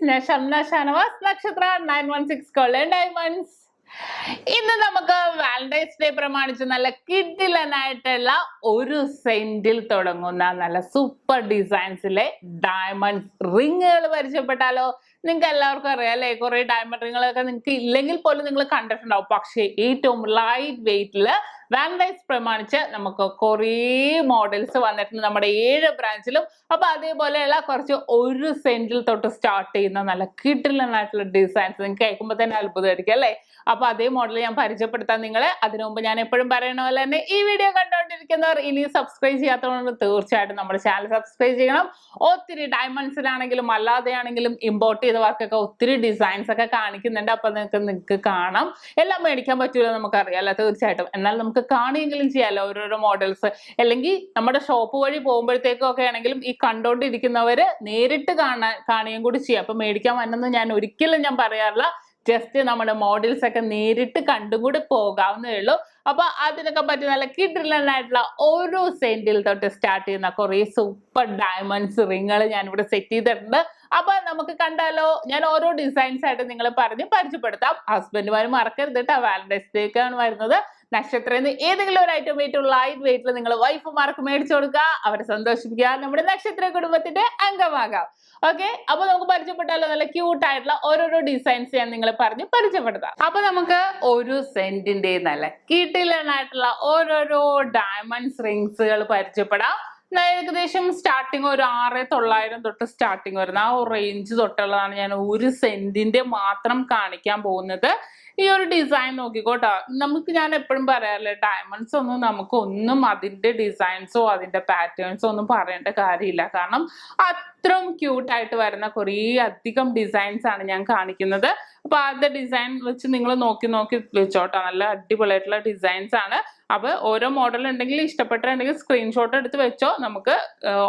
ഞാൻ ഷംന ഷാനവാസ്, നക്ഷത്ര 916 golden diamonds. ഇന്ന് നമുക്ക് വാലന്റൈൻസ് ഡേ പ്രമാണിച്ച് നല്ല കിഡിലനായിട്ടുള്ള ഒരു സെന്റിൽ തുടങ്ങുന്ന നല്ല സൂപ്പർ ഡിസൈൻസിലെ ഡയമണ്ട് റിങ്ങുകൾ പരിചയപ്പെട്ടാലോ? നിങ്ങൾക്ക് എല്ലാവർക്കും അറിയാം അല്ലേ, കുറെ ഡയമണ്ട് റിങ്ങുകളൊക്കെ നിങ്ങൾക്ക് ഇല്ലെങ്കിൽ പോലും നിങ്ങൾ കണ്ടിട്ടുണ്ടാവും. പക്ഷേ ഏറ്റവും ലൈറ്റ് വെയിറ്റില് വാലന്റൈൻസ് പ്രമാണിച്ച് നമുക്ക് കുറേ മോഡൽസ് വന്നിട്ടുണ്ട് നമ്മുടെ 7 ബ്രാഞ്ചിലും. അപ്പൊ അതേപോലെയുള്ള കുറച്ച് 1 സെന്റിൽ തൊട്ട് സ്റ്റാർട്ട് ചെയ്യുന്ന നല്ല കിഡിലനായിട്ടുള്ള ഡിസൈൻസ് നിങ്ങൾക്ക് കേൾക്കുമ്പോൾ തന്നെ അത്ഭുതമായിരിക്കും അല്ലേ? അപ്പൊ അതേ മോഡൽ ഞാൻ പരിചയപ്പെടുത്താം നിങ്ങളെ. അതിനു മുമ്പ് ഞാൻ എപ്പോഴും പറയണ പോലെ തന്നെ ഈ വീഡിയോ കണ്ടുകൊണ്ടിരിക്കുന്നവർ ഇനി സബ്സ്ക്രൈബ് ചെയ്യാത്തതുകൊണ്ട് തീർച്ചയായിട്ടും നമ്മുടെ ചാനൽ സബ്സ്ക്രൈബ് ചെയ്യണം. ഒത്തിരി ഡയമണ്ട്സിലാണെങ്കിലും അല്ലാതെയാണെങ്കിലും ഇമ്പോർട്ട് ചെയ്ത വർക്കൊക്കെ ഒത്തിരി ഡിസൈൻസ് ഒക്കെ കാണിക്കുന്നുണ്ട്. അപ്പൊ നിങ്ങൾക്ക് കാണാം. എല്ലാം മേടിക്കാൻ പറ്റൂല നമുക്കറിയാലോ തീർച്ചയായിട്ടും. എന്നാൽ നമുക്ക് കാണുകയെങ്കിലും ചെയ്യാലോ ഓരോരോ മോഡൽസ്. അല്ലെങ്കിൽ നമ്മുടെ ഷോപ്പ് വഴി പോകുമ്പോഴത്തേക്കും ഒക്കെ ആണെങ്കിലും ഈ കണ്ടോണ്ടിരിക്കുന്നവര് നേരിട്ട് കാണുകയും കൂടി ചെയ്യാം. അപ്പൊ മേടിക്കാൻ വന്നെന്ന് ഞാൻ ഒരിക്കലും പറയാറില്ല. ജസ്റ്റ് നമ്മുടെ മോഡൽസ് ഒക്കെ നേരിട്ട് കണ്ടും കൂടി പോകാവുന്നേ ഉള്ളൂ. അപ്പൊ അതിനൊക്കെ പറ്റി നല്ല കിഡിലനായിട്ടുള്ള ഓരോ സെന്റിൽ തൊട്ട് സ്റ്റാർട്ട് ചെയ്യുന്ന കുറെ സൂപ്പർ ഡയമണ്ട്സ് റിങ്ങുകൾ ഞാൻ ഇവിടെ സെറ്റ് ചെയ്തിട്ടുണ്ട്. അപ്പൊ നമുക്ക് കണ്ടാലോ? ഞാൻ ഓരോ ഡിസൈൻസ് ആയിട്ട് നിങ്ങൾ പറഞ്ഞ് പരിചയപ്പെടുത്താം. ഹസ്ബൻഡുമാർ മറക്കരുത് കേട്ടോ, വാലന്റൈൻസ് ഡേക്കാണ് വരുന്നത്. നക്ഷത്രയിൽ ഏതെങ്കിലും ഒരു ഐറ്റം ഏറ്റവും ലൈറ്റ് വെയിറ്റിൽ നിങ്ങൾ വൈഫുമാർക്ക് മേടിച്ചു കൊടുക്കുക, അവരെ സന്തോഷിപ്പിക്കുക, നമ്മുടെ നക്ഷത്ര കുടുംബത്തിന്റെ അംഗമാകാം. ഓക്കെ, അപ്പൊ നമുക്ക് പരിചയപ്പെട്ടാലോ? നല്ല ക്യൂട്ട് ആയിട്ടുള്ള ഓരോരോ ഡിസൈൻസ് ഞാൻ നിങ്ങളെ പറഞ്ഞ് പരിചയപ്പെടുത്താം. അപ്പൊ നമുക്ക് ഒരു സെന്റിന്റെ നല്ല കിഡിലനായിട്ടുള്ള ഓരോരോ ഡയമണ്ട്സ് റിങ്സുകൾ പരിചയപ്പെടാം. ഏകദേശം സ്റ്റാർട്ടിങ് ഒരു 6,900 തൊട്ട് സ്റ്റാർട്ടിങ് വരുന്ന ആ ഒരു റേഞ്ച് തൊട്ടുള്ളതാണ് ഞാൻ 1 സെന്റിന്റെ മാത്രം കാണിക്കാൻ പോകുന്നത്. ഈ ഒരു ഡിസൈൻ നോക്കിക്കോട്ടോ. ഞാൻ എപ്പോഴും പറയാറില്ലേ, ഡയമണ്ട്സ് ഒന്നും നമുക്കൊന്നും അതിന്റെ ഡിസൈൻസോ അതിന്റെ പാറ്റേൺസോ ഒന്നും പറയേണ്ട കാര്യമില്ല. കാരണം അത്രയും ക്യൂട്ടായിട്ട് വരുന്ന കുറേ അധികം ഡിസൈൻസ് ആണ് ഞാൻ കാണിക്കുന്നത്. അപ്പൊ ആദ്യത്തെ ഡിസൈൻ വെച്ച് നിങ്ങൾ നോക്കി വെച്ചോട്ടോ. നല്ല അടിപൊളിയായിട്ടുള്ള ഡിസൈൻസ് ആണ്. അപ്പൊ ഓരോ മോഡൽ ഉണ്ടെങ്കിൽ ഇഷ്ടപ്പെട്ടിട്ടുണ്ടെങ്കിൽ സ്ക്രീൻഷോട്ട് എടുത്ത് വെച്ചോ. നമുക്ക്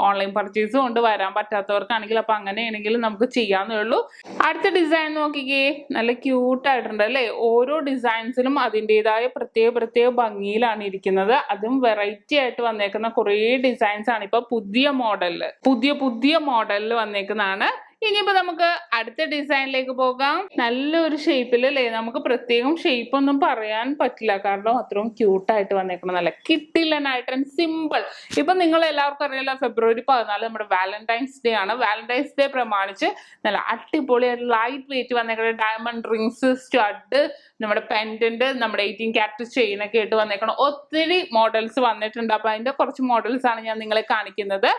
ഓൺലൈൻ പർച്ചേസ് കൊണ്ട് വരാൻ പറ്റാത്തവർക്കാണെങ്കിൽ അപ്പൊ അങ്ങനെയാണെങ്കിലും നമുക്ക് ചെയ്യാവുന്നേ ഉള്ളൂ. അടുത്ത ഡിസൈൻ നോക്കിക്കേ, നല്ല ക്യൂട്ട് ആയിട്ടുണ്ട് അല്ലേ? ഓരോ ഡിസൈൻസിലും അതിൻ്റെതായ പ്രത്യേക ഭംഗിയിലാണ് ഇരിക്കുന്നത്. അതും വെറൈറ്റി ആയിട്ട് വന്നേക്കുന്ന കുറേ ഡിസൈൻസ് ആണ് ഇപ്പൊ പുതിയ മോഡലിൽ വന്നേക്കുന്നതാണ്. ഇനിയിപ്പോ നമുക്ക് അടുത്ത ഡിസൈനിലേക്ക് പോകാം. നല്ലൊരു ഷേപ്പിൽ അല്ലേ? നമുക്ക് പ്രത്യേകം ഷേപ്പ് ഒന്നും പറയാൻ പറ്റില്ല, കാരണം അത്രയും ക്യൂട്ടായിട്ട് വന്നേക്കണം. നല്ല കിഡിലനായിട്ട് സിമ്പിൾ. ഇപ്പൊ നിങ്ങൾ എല്ലാവർക്കും അറിയാലോ, February 14 നമ്മുടെ വാലന്റൈൻസ് ഡേ ആണ്. വാലന്റൈൻസ് ഡേ പ്രമാണിച്ച് നല്ല അടിപൊളിയായിട്ട് ലൈറ്റ് വെയിറ്റ് വന്നേക്കണം ഡയമണ്ട് റിങ്സ്, സ്റ്റഡ്, നമ്മുടെ പെൻഡന്റ്, നമ്മുടെ 18 കാരറ്റ് ചെയിൻ ഒക്കെ ആയിട്ട് വന്നേക്കണം. ഒത്തിരി മോഡൽസ് വന്നിട്ടുണ്ട്. അപ്പൊ അതിന്റെ കുറച്ച് മോഡൽസ് ആണ് ഞാൻ നിങ്ങളെ കാണിക്കുന്നത്.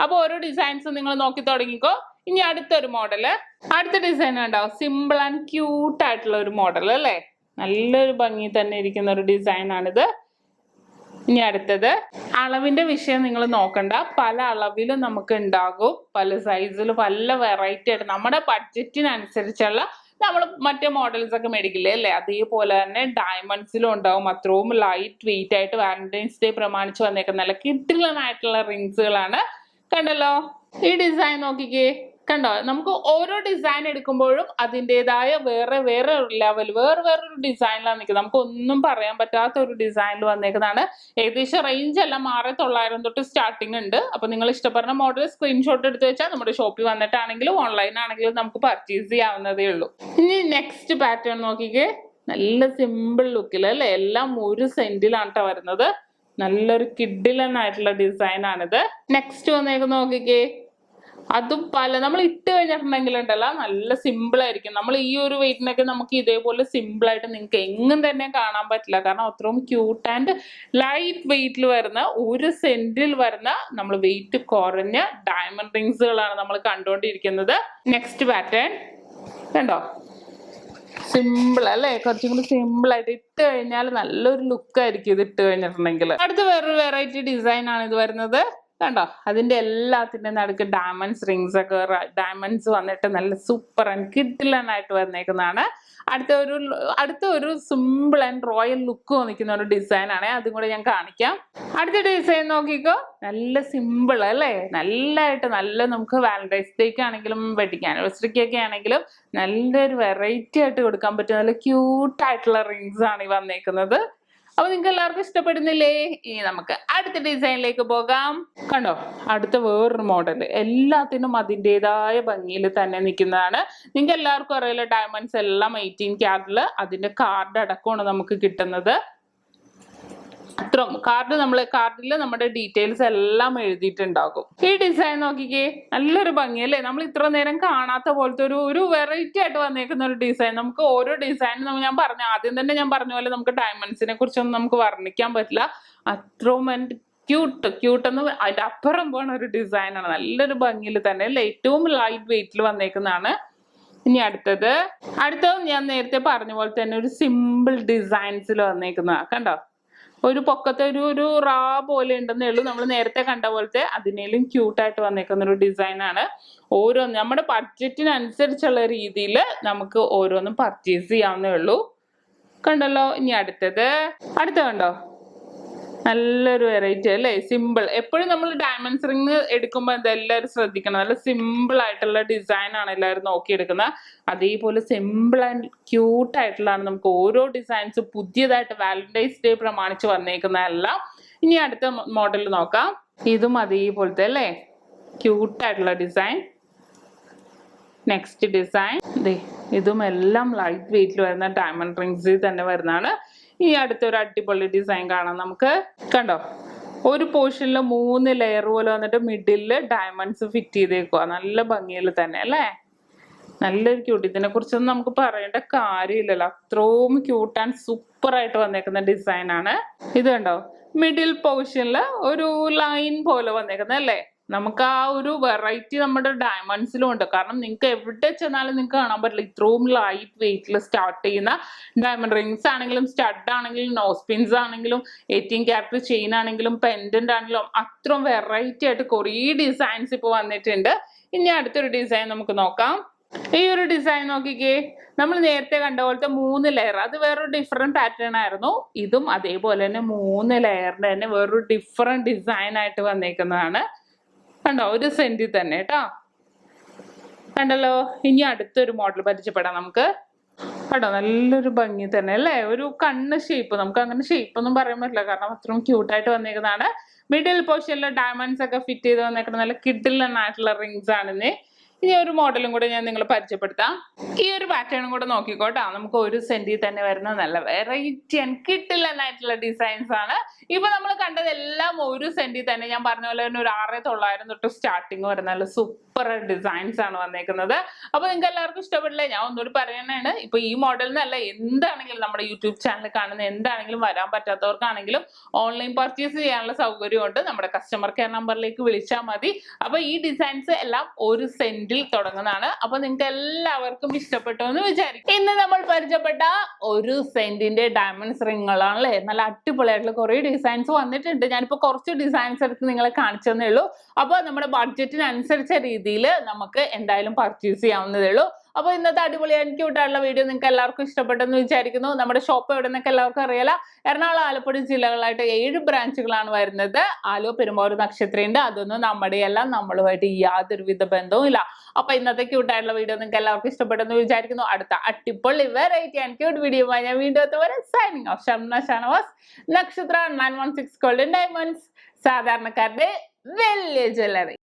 അപ്പൊ ഓരോ ഡിസൈൻസ് നിങ്ങൾ നോക്കി തുടങ്ങിക്കോ. ഇനി അടുത്തൊരു മോഡല്, അടുത്ത ഡിസൈൻ ഉണ്ടാവും. സിമ്പിൾ ആൻഡ് ക്യൂട്ട് ആയിട്ടുള്ള ഒരു മോഡൽ അല്ലേ? നല്ലൊരു ഭംഗി തന്നെ ഇരിക്കുന്ന ഒരു ഡിസൈൻ ആണിത്. ഇനി അടുത്തത്, അളവിന്റെ വിഷയം നിങ്ങൾ നോക്കണ്ട. പല അളവിലും നമുക്ക് ഉണ്ടാകും, പല സൈസിലും, പല വെറൈറ്റി ആയിട്ട് നമ്മുടെ ബഡ്ജറ്റിനനുസരിച്ചുള്ള നമ്മൾ മറ്റേ മോഡൽസ് ഒക്കെ മേടിക്കില്ലേ അല്ലേ? അതേപോലെ തന്നെ ഡയമണ്ട്സിലും ഉണ്ടാവും. അത്രയും ലൈറ്റ് വെയിറ്റ് ആയിട്ട് വാലന്റൈൻസ് ഡേ പ്രമാണിച്ച് വന്നേക്കുന്ന നല്ല കിഡിലനായിട്ടുള്ള റിങ്സുകളാണ്. കണ്ടല്ലോ ഈ ഡിസൈൻ നോക്കിക്കേ, കണ്ടോ? നമുക്ക് ഓരോ ഡിസൈൻ എടുക്കുമ്പോഴും അതിൻ്റെതായ വേറെ ലെവൽ, വേറൊരു ഡിസൈനിലാണ് നിൽക്കുന്നത്. നമുക്ക് ഒന്നും പറയാൻ പറ്റാത്ത ഒരു ഡിസൈനിൽ വന്നേക്കുന്നതാണ്. ഏകദേശം റേഞ്ച് എല്ലാം 6,900 തൊട്ട് സ്റ്റാർട്ടിങ് ഉണ്ട്. അപ്പൊ നിങ്ങൾ ഇഷ്ടപ്പെടുന്ന മോഡൽ സ്ക്രീൻഷോട്ട് എടുത്ത് വെച്ചാൽ നമ്മുടെ ഷോപ്പിൽ വന്നിട്ടാണെങ്കിലും ഓൺലൈൻ ആണെങ്കിലും നമുക്ക് പർച്ചേസ് ചെയ്യാവുന്നതേ ഉള്ളൂ. ഇനി നെക്സ്റ്റ് പാറ്റേൺ നോക്കിക്കേ, നല്ല സിമ്പിൾ ലുക്കിൽ അല്ലേ? എല്ലാം 1 സെന്റിലാണ് ട്ടോ വരുന്നത്. നല്ലൊരു കിഡിലനായിട്ടുള്ള ഡിസൈൻ ആണിത്. നെക്സ്റ്റ് വന്നേക്ക് നോക്കിക്കേ, അതും നമ്മൾ ഇട്ട് കഴിഞ്ഞിട്ടുണ്ടെങ്കിൽ ഉണ്ടല്ലോ നല്ല സിമ്പിൾ ആയിരിക്കും. നമ്മൾ ഈ ഒരു വെയിറ്റിനൊക്കെ നമുക്ക് ഇതേപോലെ സിമ്പിൾ ആയിട്ട് നിങ്ങൾക്ക് എങ്ങും തന്നെ കാണാൻ പറ്റില്ല. കാരണം അത്രയും ക്യൂട്ട് ആൻഡ് ലൈറ്റ് വെയിറ്റിൽ വരുന്ന 1 സെന്റിൽ വരുന്ന നമ്മൾ വെയിറ്റ് കുറഞ്ഞ ഡയമണ്ട് റിങ്സുകളാണ് നമ്മൾ കണ്ടുകൊണ്ടിരിക്കുന്നത്. നെക്സ്റ്റ് പാറ്റേൺ കണ്ടോ? സിമ്പിൾ അല്ലേ? കുറച്ചും കൂടി സിമ്പിൾ ആയിട്ട് ഇട്ട് കഴിഞ്ഞാൽ നല്ലൊരു ലുക്ക് ആയിരിക്കും ഇത് ഇട്ട് കഴിഞ്ഞിട്ടുണ്ടെങ്കിൽ. അടുത്ത വേറൊരു വെറൈറ്റി ഡിസൈൻ ആണ് ഇത് വരുന്നത്. കണ്ടോ? അതിന്റെ എല്ലാത്തിന്റെ നടുക്ക് ഡയമണ്ട്സ് റിങ്സ് ഒക്കെ, ഡയമണ്ട്സ് വന്നിട്ട് നല്ല സൂപ്പർ ആൻഡ് കിഡിലനായിട്ട് വന്നേക്കുന്നതാണ്. അടുത്ത ഒരു സിമ്പിൾ ആൻഡ് റോയൽ ലുക്ക് തോന്നിക്കുന്ന ഒരു ഡിസൈൻ ആണ്. അതും കൂടെ ഞാൻ കാണിക്കാം. അടുത്ത ഡിസൈൻ നോക്കിക്കോ, നല്ല സിമ്പിൾ അല്ലേ? നല്ല നമുക്ക് വാലന്റൈൻസ് ഡേക്ക് ആണെങ്കിലും വെഡിങ് ആനിവേഴ്സറിക്കൊക്കെ ആണെങ്കിലും നല്ലൊരു വെറൈറ്റി ആയിട്ട് കൊടുക്കാൻ പറ്റും. നല്ല ക്യൂട്ട് ആയിട്ടുള്ള റിങ്സ് ആണ് ഈ വന്നേക്കുന്നത്. അപ്പൊ നിങ്ങൾക്ക് എല്ലാവർക്കും ഇഷ്ടപ്പെടുന്നില്ലേ? ഇനി നമുക്ക് അടുത്ത ഡിസൈനിലേക്ക് പോകാം. കണ്ടോ, അടുത്ത വേറൊരു മോഡൽ. എല്ലാത്തിനും അതിൻ്റെതായ ഭംഗിയിൽ തന്നെ നിൽക്കുന്നതാണ്. നിങ്ങൾക്ക് എല്ലാവർക്കും അറിയില്ല, ഡയമണ്ട്സ് എല്ലാം 18 ക്യാരറ്റില് അതിന്റെ കാർഡ് അടക്കമാണ് നമുക്ക് കിട്ടുന്നത്. അത്ര കാർഡിൽ നമ്മുടെ ഡീറ്റെയിൽസ് എല്ലാം എഴുതിയിട്ടുണ്ടാകും. ഈ ഡിസൈൻ നോക്കിക്കേ, നല്ലൊരു ഭംഗിയല്ലേ? നമ്മൾ ഇത്ര നേരം കാണാത്ത പോലത്തെ ഒരു വെറൈറ്റി ആയിട്ട് വന്നേക്കുന്ന ഒരു ഡിസൈൻ. നമുക്ക് ഓരോ ഡിസൈനും ഞാൻ പറഞ്ഞു, ആദ്യം തന്നെ ഞാൻ പറഞ്ഞ പോലെ നമുക്ക് ഡയമണ്ട്സിനെ കുറിച്ചൊന്നും നമുക്ക് വർണ്ണിക്കാൻ പറ്റില്ല. അത്രയും ക്യൂട്ട് എന്ന് അതിന്റെ അപ്പുറം പോണ ഒരു ഡിസൈനാണ്. നല്ലൊരു ഭംഗിയിൽ തന്നെ അല്ലേ? ഏറ്റവും ലൈറ്റ് വെയിറ്റിൽ വന്നേക്കുന്നതാണ്. ഇനി അടുത്തത് ഞാൻ നേരത്തെ പറഞ്ഞ പോലെ തന്നെ ഒരു സിമ്പിൾ ഡിസൈൻസിൽ വന്നേക്കുന്നതാണ്. കണ്ടോ, ഒരു പൊക്കത്തെ ഒരു റാ പോലെ ഉണ്ടെന്നേ ഉള്ളൂ. നമ്മൾ നേരത്തെ കണ്ട പോലത്തെ അതിനേലും ക്യൂട്ടായിട്ട് വന്നേക്കുന്ന ഒരു ഡിസൈനാണ്. ഓരോന്നും നമ്മുടെ ബഡ്ജറ്റിനനുസരിച്ചുള്ള രീതിയിൽ നമുക്ക് ഓരോന്നും പർച്ചേസ് ചെയ്യാവുന്നേ ഉള്ളൂ. കണ്ടല്ലോ. ഇനി അടുത്ത കണ്ടോ, നല്ലൊരു വെറൈറ്റി അല്ലേ? സിമ്പിൾ. എപ്പോഴും നമ്മൾ ഡയമണ്ട്സ് റിങ് എടുക്കുമ്പോൾ എല്ലാവരും ശ്രദ്ധിക്കണം, നല്ല സിമ്പിൾ ആയിട്ടുള്ള ഡിസൈൻ ആണ് എല്ലാവരും നോക്കിയെടുക്കുന്നത്. അതേപോലെ സിമ്പിൾ ആൻഡ് ക്യൂട്ട് ആയിട്ടുള്ളതാണ് നമുക്ക് ഓരോ ഡിസൈൻസ് പുതിയതായിട്ട് വാലന്റൈൻസ് ഡേ പ്രമാണിച്ച് വന്നേക്കുന്നതെല്ലാം. ഇനി അടുത്ത മോഡൽ നോക്കാം. ഇതും അതേപോലത്തെ അല്ലേ? ക്യൂട്ടായിട്ടുള്ള ഡിസൈൻ. നെക്സ്റ്റ് ഡിസൈൻ ഇതും എല്ലാം ലൈറ്റ് വെയിറ്റിൽ വരുന്ന ഡയമണ്ട് റിങ്സിൽ തന്നെ വരുന്നതാണ്. ഇനി അടുത്തൊരു അടിപൊളി ഡിസൈൻ കാണാം നമുക്ക്. കണ്ടോ, ഒരു പോർഷനിൽ 3 ലെയർ പോലെ വന്നിട്ട് മിഡില് ഡയമണ്ട്സ് ഫിറ്റ് ചെയ്തേക്കുക. നല്ല ഭംഗിയിൽ തന്നെ അല്ലേ? നല്ലൊരു ക്യൂട്ട്. ഇതിനെ കുറിച്ചൊന്നും നമുക്ക് പറയേണ്ട കാര്യമില്ലല്ലോ, അത്രയും ക്യൂട്ട് ആൻഡ് സൂപ്പർ ആയിട്ട് വന്നേക്കുന്ന ഡിസൈൻ ആണ്. ഇത് കണ്ടോ, മിഡിൽ പോർഷനിൽ ഒരു ലൈൻ പോലെ വന്നേക്കുന്നത് അല്ലേ? നമുക്ക് ആ ഒരു വെറൈറ്റി നമ്മുടെ ഡയമണ്ട്സിലും ഉണ്ട്. കാരണം നിങ്ങൾക്ക് എവിടെ ചെന്നാലും നിങ്ങൾക്ക് കാണാൻ പറ്റില്ല, ഇത്രയും ലൈറ്റ് വെയിറ്റിൽ സ്റ്റാർട്ട് ചെയ്യുന്ന ഡയമണ്ട് റിങ്സ് ആണെങ്കിലും സ്റ്റഡ് ആണെങ്കിലും നോസ്പിൻസ് ആണെങ്കിലും 18 ക്യാരറ്റ് ചെയിൻ ആണെങ്കിലും പെൻഡന്റ് ആണെങ്കിലും അത്രയും വെറൈറ്റി ആയിട്ട് കുറേ ഡിസൈൻസ് ഇപ്പോൾ വന്നിട്ടുണ്ട്. ഇനി അടുത്തൊരു ഡിസൈൻ നമുക്ക് നോക്കാം. ഈ ഒരു ഡിസൈൻ നോക്കിക്കേ, നമ്മൾ നേരത്തെ കണ്ട പോലത്തെ 3 ലെയർ, അത് വേറൊരു ഡിഫറെന്റ് പാറ്റേൺ ആയിരുന്നു. ഇതും അതേപോലെ തന്നെ 3 ലെയറിന്റെ തന്നെ വേറൊരു ഡിഫറെന്റ് ഡിസൈൻ ആയിട്ട് വന്നേക്കുന്നതാണ്. കണ്ടോ, ഒരു സെന്റിൽ തന്നെ കേട്ടോ. കണ്ടല്ലോ. ഇനി അടുത്തൊരു മോഡൽ പരിചയപ്പെടാം നമുക്ക്. കണ്ടോ, നല്ലൊരു ഭംഗി തന്നെ അല്ലേ? ഒരു കണ്ണ് ഷേപ്പ്. നമുക്ക് അങ്ങനെ ഷേപ്പ് ഒന്നും പറയാൻ പറ്റില്ല, കാരണം അത്രയും ക്യൂട്ടായിട്ട് വന്നേക്കുന്നതാണ്. മിഡിൽ പോർഷനിൽ ഡയമണ്ട്സ് ഒക്കെ ഫിറ്റ് ചെയ്ത് വന്നേക്കുന്ന നല്ല കിഡിലനായിട്ടുള്ള റിങ്സ് ആണെന്നേ. ഇനി ഒരു മോഡലും കൂടെ ഞാൻ നിങ്ങളെ പരിചയപ്പെടുത്താം. ഈ ഒരു പാറ്റേണും കൂടെ നോക്കിക്കോട്ടോ. നമുക്ക് ഒരു സെന്റിൽ തന്നെ വരുന്ന നല്ല വെറൈറ്റി ആൻഡ് കിഡിലനായിട്ടുള്ള ഡിസൈൻസ് ആണ്. ഇപ്പൊ നമ്മൾ കണ്ടതെല്ലാം ഒരു സെന്റിൽ തന്നെ. ഞാൻ പറഞ്ഞ പോലെ തന്നെ ഒരു 6900 തൊട്ട് സ്റ്റാർട്ടിങ് വരുന്ന നല്ല സൂപ്പർ ഡിസൈൻസ് ആണ് വന്നേക്കുന്നത്. അപ്പൊ നിങ്ങൾക്ക് എല്ലാവർക്കും ഇഷ്ടപ്പെടില്ലേ? ഞാൻ ഒന്നുകൂടി പറയാനാണ്, ഇപ്പൊ ഈ മോഡലിനല്ല, എന്താണെങ്കിലും നമ്മുടെ യൂട്യൂബ് ചാനൽ കാണുന്ന എന്താണെങ്കിലും വരാൻ പറ്റാത്തവർക്കാണെങ്കിലും ഓൺലൈൻ പർച്ചേസ് ചെയ്യാനുള്ള സൗകര്യമുണ്ട്. നമ്മുടെ കസ്റ്റമർ കെയർ നമ്പറിലേക്ക് വിളിച്ചാൽ മതി. അപ്പൊ ഈ ഡിസൈൻസ് എല്ലാം ഒരു സെന്റിൽ തുടങ്ങുന്നതാണ്. അപ്പൊ നിങ്ങൾക്ക് എല്ലാവർക്കും ഇഷ്ടപ്പെട്ടു എന്ന് വിചാരിക്കും. ഇന്ന് നമ്മൾ പരിചയപ്പെട്ട ഒരു സെന്റിന്റെ ഡയമണ്ട്സ് റിങ്ങുകളാണല്ലേ? നല്ല അടിപൊളിയായിട്ടുള്ള കുറെ ഡിസൈൻസ് വന്നിട്ടുണ്ട്. ഞാനിപ്പോ കുറച്ച് ഡിസൈൻസ് എടുത്ത് നിങ്ങളെ കാണിച്ചു തന്നേ ഉള്ളൂ. അപ്പൊ നമ്മുടെ ബഡ്ജറ്റിനനുസരിച്ച രീതിയിൽ നമുക്ക് എന്തായാലും പർച്ചേസ് ചെയ്യാവുന്നതേ ഉള്ളൂ. അപ്പൊ ഇന്നത്തെ അടിപൊളി ആൻഡ് ക്യൂട്ടായിട്ടുള്ള വീഡിയോ നിങ്ങൾക്ക് എല്ലാവർക്കും ഇഷ്ടപ്പെട്ടെന്ന് വിചാരിക്കുന്നു. നമ്മുടെ ഷോപ്പ് എവിടെ നിന്നൊക്കെ എല്ലാവർക്കും അറിയാലോ. എറണാകുളം, ആലപ്പുഴ ജില്ലകളായിട്ട് 7 ബ്രാഞ്ചുകളാണ് വരുന്നത്. ആലുവ, പെരുമ്പാവൂർ, നക്ഷത്രയുണ്ട്. അതൊന്നും നമ്മുടെയെല്ലാം നമ്മളുമായിട്ട് യാതൊരുവിധ ബന്ധവും ഇല്ല. അപ്പൊ ഇന്നത്തെ ക്യൂട്ടായിട്ടുള്ള വീഡിയോ നിങ്ങൾക്ക് എല്ലാവർക്കും ഇഷ്ടപ്പെട്ടെന്ന് വിചാരിക്കുന്നു. അടുത്ത അടിപൊളി വെറൈറ്റി ആൻഡ് ക്യൂട്ട് വീഡിയോയുമായി ഞാൻ വീണ്ടും എത്തുവരെ സൈനിങ് ഓഫ്. ഷംന ഷാനവാസ്, നക്ഷത്ര 916 ഗോൾഡൻ ഡയമണ്ട്സ്, സാധാരണക്കാരുടെ വലിയ ജ്വല്ലറി.